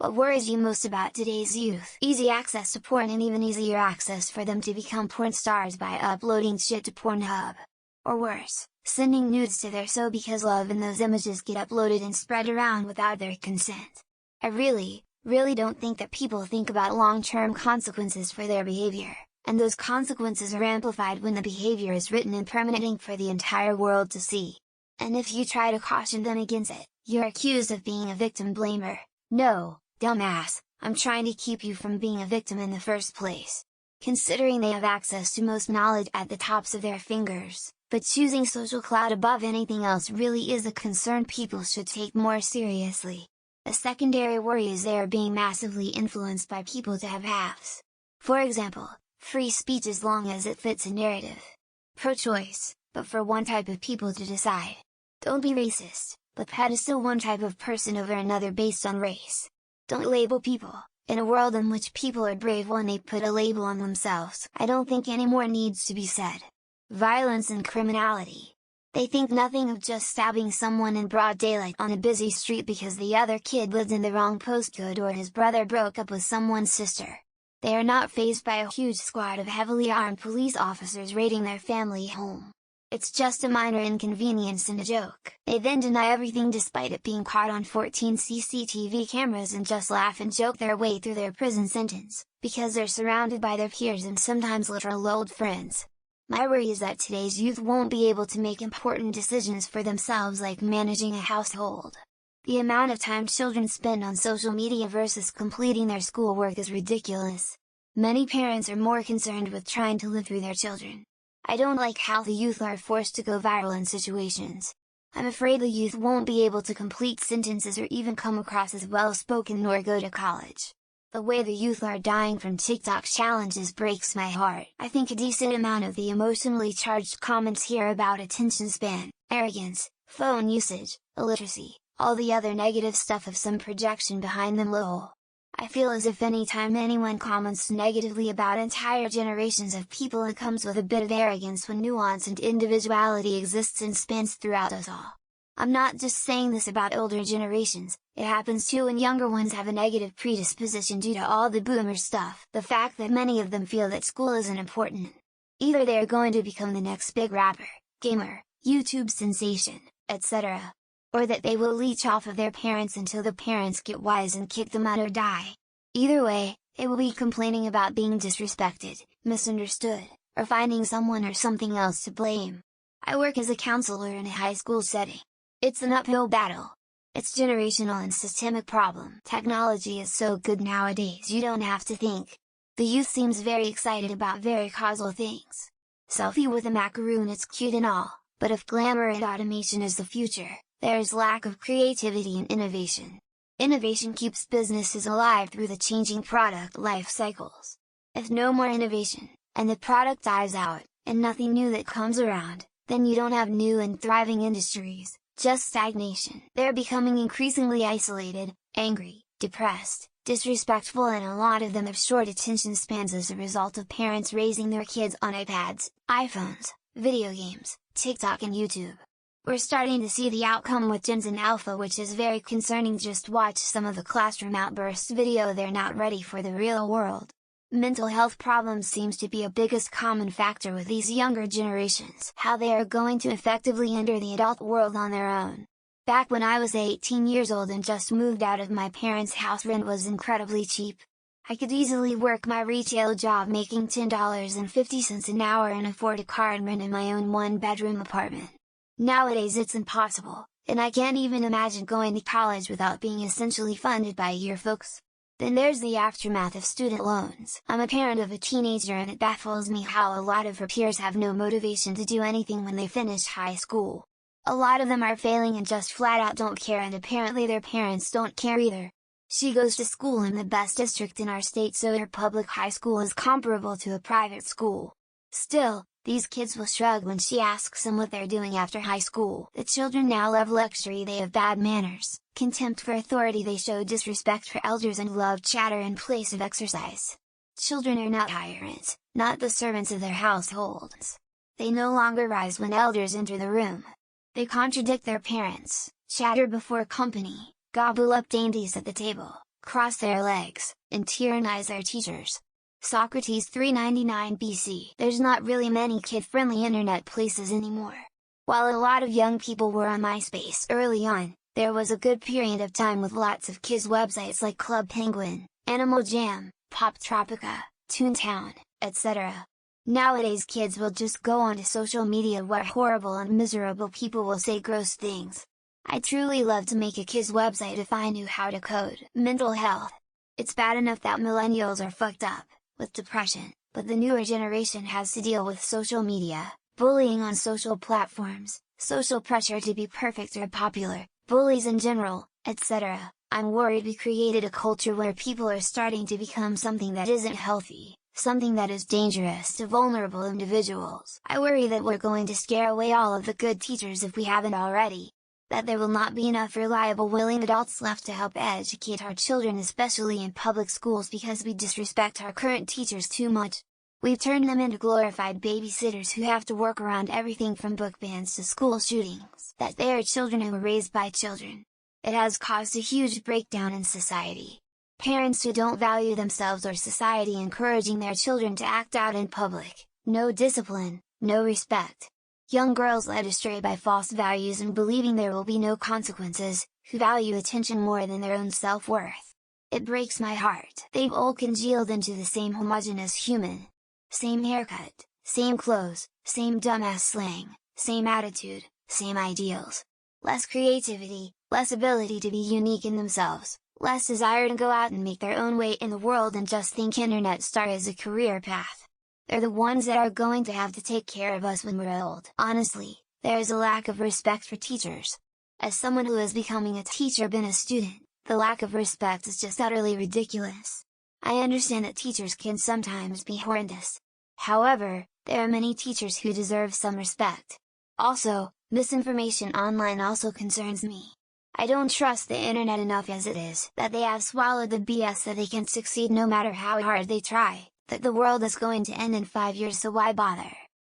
What worries you most about today's youth? Easy access to porn, and even easier access for them to become porn stars by uploading shit to Pornhub. Or worse, sending nudes to their so because love and those images get uploaded and spread around without their consent. I really don't think that people think about long-term consequences for their behavior, and those consequences are amplified when the behavior is written in permanent ink for the entire world to see. And if you try to caution them against it, you're accused of being a victim blamer. No, dumbass, I'm trying to keep you from being a victim in the first place. Considering they have access to most knowledge at the tops of their fingers, but choosing social clout above anything else really is a concern people should take more seriously. A secondary worry is they are being massively influenced by people to have halves. For example, free speech as long as it fits a narrative. Pro-choice, but for one type of people to decide. Don't be racist, but pedestal one type of person over another based on race. Don't label people. In a world in which people are brave when they put a label on themselves, I don't think any more needs to be said. Violence and criminality. They think nothing of just stabbing someone in broad daylight on a busy street because the other kid lived in the wrong postcode or his brother broke up with someone's sister. They are not fazed by a huge squad of heavily armed police officers raiding their family home. It's just a minor inconvenience and a joke. They then deny everything despite it being caught on 14 CCTV cameras and just laugh and joke their way through their prison sentence, because they're surrounded by their peers and sometimes literal old friends. My worry is that today's youth won't be able to make important decisions for themselves, like managing a household. The amount of time children spend on social media versus completing their schoolwork is ridiculous. Many parents are more concerned with trying to live through their children. I don't like how the youth are forced to go viral in situations. I'm afraid the youth won't be able to complete sentences or even come across as well-spoken nor go to college. The way the youth are dying from TikTok challenges breaks my heart. I think a decent amount of the emotionally charged comments here about attention span, arrogance, phone usage, illiteracy, all the other negative stuff have some projection behind them. Lol. I feel as if anytime anyone comments negatively about entire generations of people, it comes with a bit of arrogance when nuance and individuality exists and spans throughout us all. I'm not just saying this about older generations, it happens too when younger ones have a negative predisposition due to all the boomer stuff. The fact that many of them feel that school isn't important. Either they are going to become the next big rapper, gamer, YouTube sensation, etc. Or that they will leech off of their parents until the parents get wise and kick them out or die. Either way, they will be complaining about being disrespected, misunderstood, or finding someone or something else to blame. I work as a counselor in a high school setting. It's an uphill battle. It's generational and systemic problem. Technology is so good nowadays you don't have to think. The youth seems very excited about very causal things. Selfie with a macaroon, it's cute and all, but if glamour and automation is the future, there is lack of creativity and innovation. Innovation keeps businesses alive through the changing product life cycles. If no more innovation, and the product dies out, and nothing new that comes around, then you don't have new and thriving industries, just stagnation. They're becoming increasingly isolated, angry, depressed, disrespectful, and a lot of them have short attention spans as a result of parents raising their kids on iPads, iPhones, video games, TikTok and YouTube. We're starting to see the outcome with Gen Z and Alpha, which is very concerning. Just watch some of the classroom outbursts video. They're not ready for the real world. Mental health problems seems to be a biggest common factor with these younger generations. How they are going to effectively enter the adult world on their own. Back when I was 18 years old and just moved out of my parents' house, rent was incredibly cheap. I could easily work my retail job making $10.50 an hour and afford a car and rent in my own one-bedroom apartment. Nowadays it's impossible, and I can't even imagine going to college without being essentially funded by your folks. Then there's the aftermath of student loans. I'm a parent of a teenager and it baffles me how a lot of her peers have no motivation to do anything when they finish high school. A lot of them are failing and just flat out don't care, and apparently their parents don't care either. She goes to school in the best district in our state, so her public high school is comparable to a private school. Still, these kids will shrug when she asks them what they're doing after high school. The children now love luxury, they have bad manners, contempt for authority, they show disrespect for elders and love chatter in place of exercise. Children are not tyrants, not the servants of their households. They no longer rise when elders enter the room. They contradict their parents, chatter before company, gobble up dainties at the table, cross their legs, and tyrannize their teachers. Socrates 399 BC. There's not really many kid-friendly internet places anymore. While a lot of young people were on MySpace early on, there was a good period of time with lots of kids websites like Club Penguin, Animal Jam, Pop Tropica, Toontown, etc. Nowadays kids will just go onto social media where horrible and miserable people will say gross things. I truly love to make a kid's website if I knew how to code. Mental health. It's bad enough that millennials are fucked up with depression, but the newer generation has to deal with social media, bullying on social platforms, social pressure to be perfect or popular, bullies in general, etc. I'm worried we created a culture where people are starting to become something that isn't healthy, something that is dangerous to vulnerable individuals. I worry that we're going to scare away all of the good teachers if we haven't already. That there will not be enough reliable willing adults left to help educate our children, especially in public schools, because we disrespect our current teachers too much. We've turned them into glorified babysitters who have to work around everything from book bans to school shootings. That they are children who were raised by children. It has caused a huge breakdown in society. Parents who don't value themselves or society encouraging their children to act out in public, no discipline, no respect. Young girls led astray by false values and believing there will be no consequences, who value attention more than their own self-worth. It breaks my heart. They've all congealed into the same homogeneous human. Same haircut, same clothes, same dumbass slang, same attitude, same ideals. Less creativity, less ability to be unique in themselves, less desire to go out and make their own way in the world and just think internet star is a career path. They're the ones that are going to have to take care of us when we're old. Honestly, there is a lack of respect for teachers. As someone who is becoming a teacher been a student, the lack of respect is just utterly ridiculous. I understand that teachers can sometimes be horrendous. However, there are many teachers who deserve some respect. Also, misinformation online also concerns me. I don't trust the internet enough as it is. That they have swallowed the BS that they can succeed no matter how hard they try. That the world is going to end in 5 years, so why bother?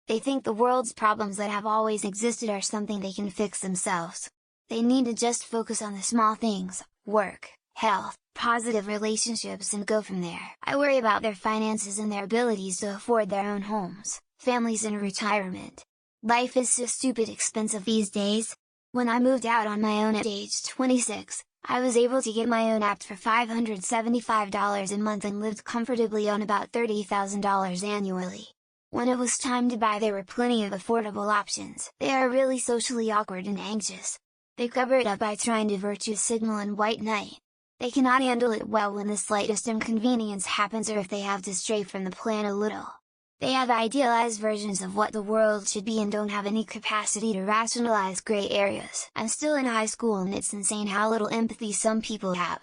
They think the world's problems that have always existed are something they can fix themselves. They need to just focus on the small things, work, health, positive relationships, and go from there. I worry about their finances and their abilities to afford their own homes, families, and retirement. Life is so stupid expensive these days. When I moved out on my own at age 26, I was able to get my own app for $575 a month and lived comfortably on about $30,000 annually. When it was time to buy, there were plenty of affordable options. They are really socially awkward and anxious. They cover it up by trying to virtue signal and white knight. They cannot handle it well when the slightest inconvenience happens or if they have to stray from the plan a little. They have idealized versions of what the world should be and don't have any capacity to rationalize gray areas. I'm still in high school and it's insane how little empathy some people have.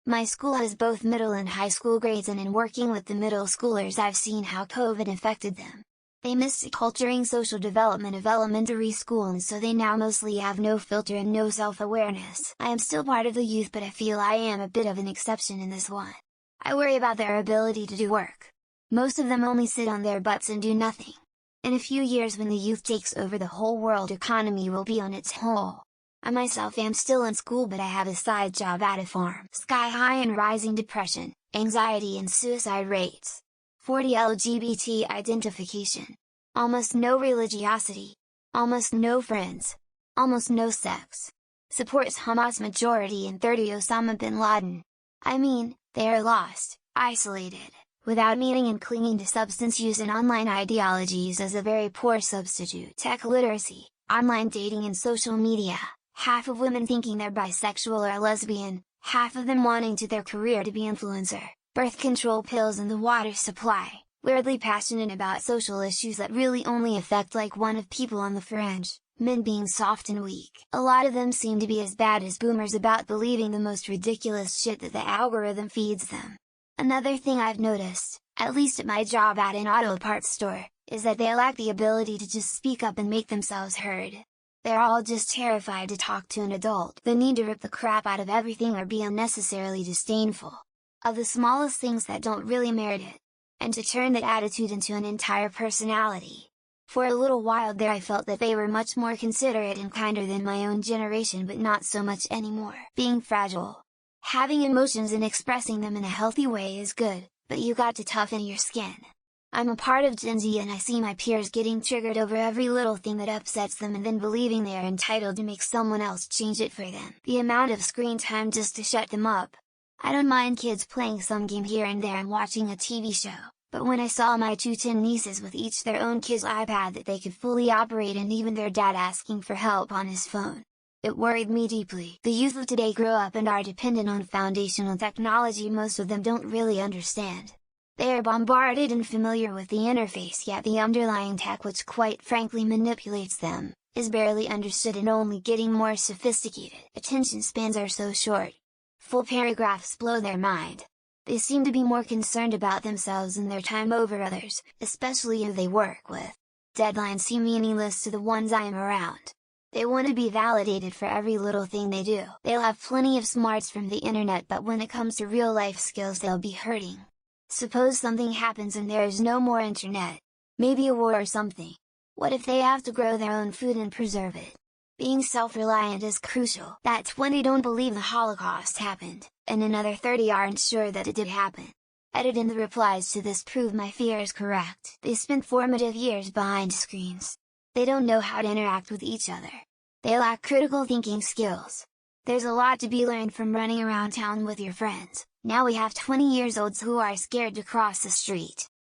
My school has both middle and high school grades, and in working with the middle schoolers I've seen how COVID affected them. They missed culturing social development of elementary school, and so they now mostly have no filter and no self-awareness. I am still part of the youth, but I feel I am a bit of an exception in this one. I worry about their ability to do work. Most of them only sit on their butts and do nothing. In a few years, when the youth takes over, the whole world economy will be on its hole. I myself am still in school, but I have a side job at a farm. Sky high and rising depression, anxiety and suicide rates. 40 LGBT identification. Almost no religiosity. Almost no friends. Almost no sex. Supports Hamas majority and 30 Osama bin Laden. I mean, they are lost, isolated, without meaning, and clinging to substance use and online ideologies as a very poor substitute. Tech literacy, online dating and social media, half of women thinking they're bisexual or lesbian, half of them wanting to their career to be influencer, birth control pills and the water supply, weirdly passionate about social issues that really only affect like one of people on the fringe, men being soft and weak. A lot of them seem to be as bad as boomers about believing the most ridiculous shit that the algorithm feeds them. Another thing I've noticed, at least at my job at an auto parts store, is that they lack the ability to just speak up and make themselves heard. They're all just terrified to talk to an adult. They need to rip the crap out of everything or be unnecessarily disdainful of the smallest things that don't really merit it, and to turn that attitude into an entire personality. For a little while there I felt that they were much more considerate and kinder than my own generation, but not so much anymore. Being fragile. Having emotions and expressing them in a healthy way is good, but you got to toughen your skin. I'm a part of Gen Z and I see my peers getting triggered over every little thing that upsets them and then believing they are entitled to make someone else change it for them. The amount of screen time just to shut them up. I don't mind kids playing some game here and there and watching a TV show, but when I saw my two teen nieces with each their own kid's iPad that they could fully operate and even their dad asking for help on his phone, it worried me deeply. The youth of today grow up and are dependent on foundational technology most of them don't really understand. They are bombarded and familiar with the interface, yet the underlying tech, which quite frankly manipulates them, is barely understood and only getting more sophisticated. Attention spans are so short. Full paragraphs blow their mind. They seem to be more concerned about themselves and their time over others, especially who they work with. Deadlines seem meaningless to the ones I am around. They want to be validated for every little thing they do. They'll have plenty of smarts from the internet, but when it comes to real life skills they'll be hurting. Suppose something happens and there is no more internet. Maybe a war or something. What if they have to grow their own food and preserve it? Being self-reliant is crucial. That 20 don't believe the Holocaust happened, and another 30 aren't sure that it did happen. Edit in the replies to this prove my fear is correct. They spent formative years behind screens. They don't know how to interact with each other. They lack critical thinking skills. There's a lot to be learned from running around town with your friends. Now we have 20-year-olds who are scared to cross the street.